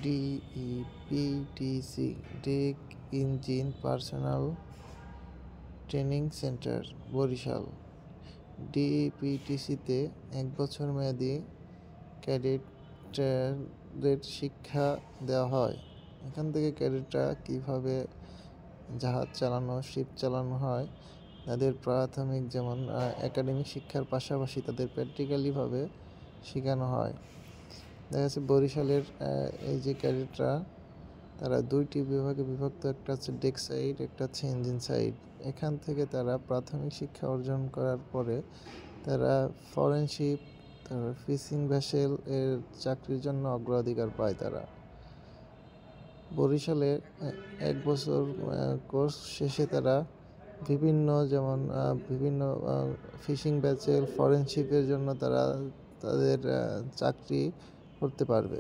ডিইপিটিসি deck engine personal training center Barishal. ডিইপিটিসিতে 1 বছর মেয়াদী ক্যাডেটদের শিক্ষা দেওয়া হয়। এখান থেকে ক্যাডেটরা কীভাবে জাহাজ চালানো, শিপ চালানো হয়, তাদের প্রাথমিক যেমন একাডেমিক শিক্ষার পাশাপাশি তাদের প্র্যাকটিক্যালিভাবে শেখানো হয়। দেখা যাচ্ছে বরিশালের এই যে ক্যাডেটরা, তারা 2টি বিভাগে বিভক্ত, একটা হচ্ছে ডেক সাইড, একটা হচ্ছে ইঞ্জিন সাইড। এখান থেকে তারা প্রাথমিক শিক্ষা অর্জন করার পরে তারা ফরেন শিপ, তারপর ফিশিং ভেসেল এর চাকরির জন্য অগ্রাধিকার পায়। তারা বরিশালে 1 বছর কোর্স শেষে তারা বিভিন্ন ফিশিং ভেসেল, ফরেন শিপের জন্য তারা তাদের চাকরি করতে পারবে।